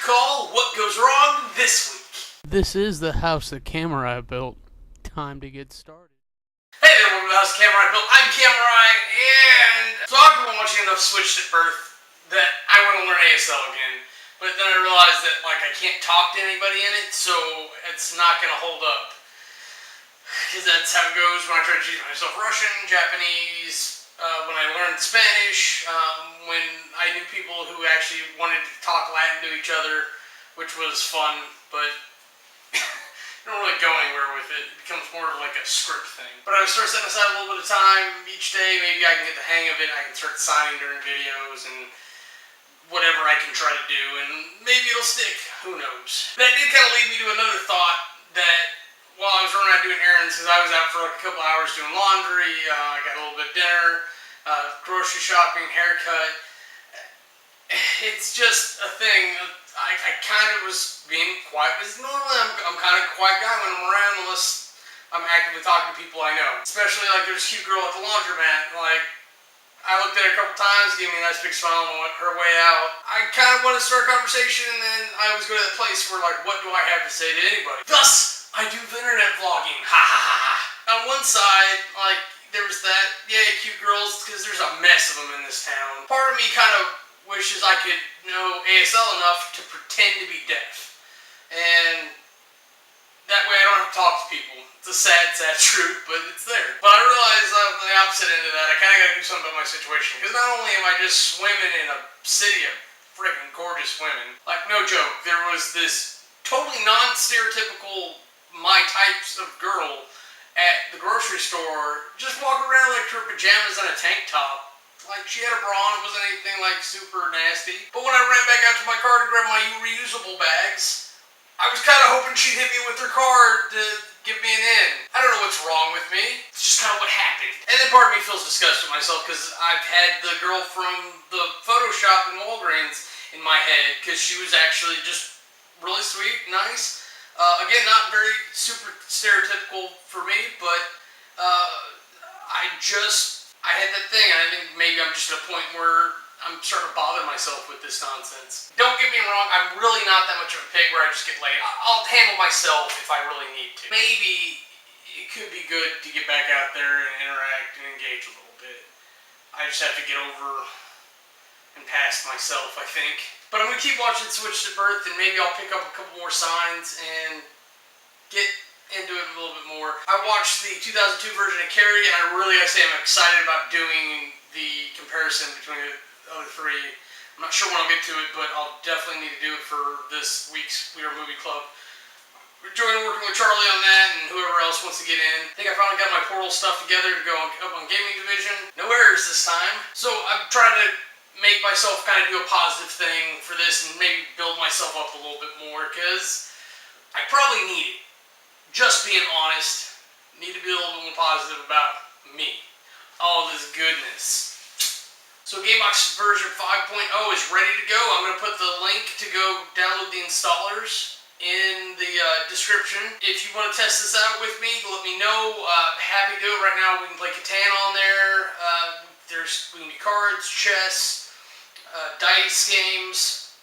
call What Goes Wrong This Week. This is the house that Kamurai built. Time to get started. Hey there, welcome to the house Kamurai built. I'm Kamurai, and so I've been watching enough Switched at Birth that I want to learn ASL again. But then I realized that I can't talk to anybody in it, so it's not going to hold up. Because that's how it goes when I try to teach myself Russian, Japanese, when I learned Spanish, when I knew people who actually wanted to talk Latin to each other, which was fun, but you don't really go anywhere with it. It becomes more of like a script thing. But I start setting aside a little bit of time each day. Maybe I can get the hang of it. I can start signing during videos and whatever I can try to do, and maybe it'll stick. Who knows? That did kind of lead me to another thought that while I was running around doing errands, because I was out for like a couple hours doing laundry, I got a little bit of dinner, grocery shopping, haircut. It's just a thing. I kind of was being quiet, because normally I'm kind of a quiet guy when I'm around, unless I'm actively talking to people I know. Especially like there's a cute girl at the laundromat, I looked at her a couple times, gave me a nice big smile and went her way out. I kind of wanted to start a conversation, and then I always go to that place where what do I have to say to anybody? Thus, I do internet vlogging. Ha ha ha ha. On one side, there was that, yay, cute girls, because there's a mess of them in this town. Part of me kind of wishes I could know ASL enough to pretend to be deaf. And that way I don't have to talk to people. It's a sad, sad truth, but it's there. But I realize on the opposite end of that, I kind of got to do something about my situation. Because not only am I just swimming in a city of freaking gorgeous women, no joke, there was this totally non-stereotypical my types of girl at the grocery store, just walking around like her pajamas and a tank top. She had a bra on, it wasn't anything super nasty. But when I ran back out to my car to grab my reusable bags, I was kind of hoping she'd hit me with her card to give me an in. I don't know what's wrong with me. It's just kind of what happened. And then part of me feels disgusted with myself because I've had the girl from the photo shop in Walgreens in my head because she was actually just really sweet, nice. Again, not very super stereotypical for me, but I had that thing, and I think maybe I'm just at a point where I'm starting to bother myself with this nonsense. Don't get me wrong, I'm really not that much of a pig where I just get laid. I'll handle myself if I really need to. Maybe it could be good to get back out there and interact and engage a little bit. I just have to get over and past myself, I think. But I'm going to keep watching Switched at Birth, and maybe I'll pick up a couple more signs and get into it a little bit more. I watched the 2002 version of Carrie, and I'm excited about doing the comparison between the other three. I'm not sure when I'll get to it, but I'll definitely need to do it for this week's We Are Movie Club. We're enjoying working with Charlie on that, and whoever else wants to get in. I think I finally got my Portal stuff together to go up on Gaming Division. No errors this time. So I'm trying to make myself kind of do a positive thing for this and maybe build myself up a little bit more, because I probably need it. Just being honest, need to be a little bit more positive about me. All this goodness. So Gamebox version 5.0 is ready to go. I'm going to put the link to go download the installers in the description. If you want to test this out with me, let me know. Happy to do it. Right now we can play Catan on there. We can do cards, chess, dice games.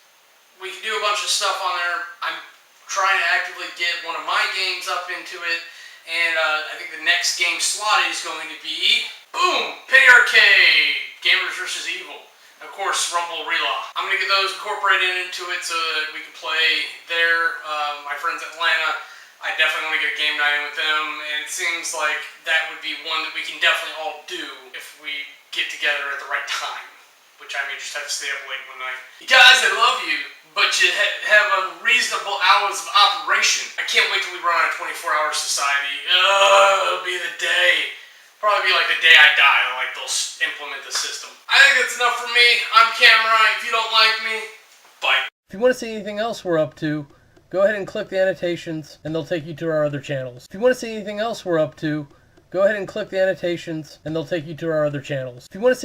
We can do a bunch of stuff on there. I'm trying to actively get one of my games up into it, and I think the next game slotted is going to be, boom, Penny Arcade, Gamers vs. Evil. And of course, Rumble Relaw. I'm going to get those incorporated into it so that we can play there. My friends at Atlanta, I definitely want to get a game night in with them, and it seems like that would be one that we can definitely all do if we get together at the right time, which I may just have to stay up late one night. You guys, I love you, but you have unreasonable hours of operation. I can't wait till we run out of 24-hour society. It'll be the day. Probably be the day I die, they'll implement the system. I think that's enough for me. I'm Kamurai. If you don't like me, bye. If you want to see anything else we're up to, go ahead and click the annotations, and they'll take you to our other channels. If you want to see anything else we're up to, go ahead and click the annotations, and they'll take you to our other channels. If you want to see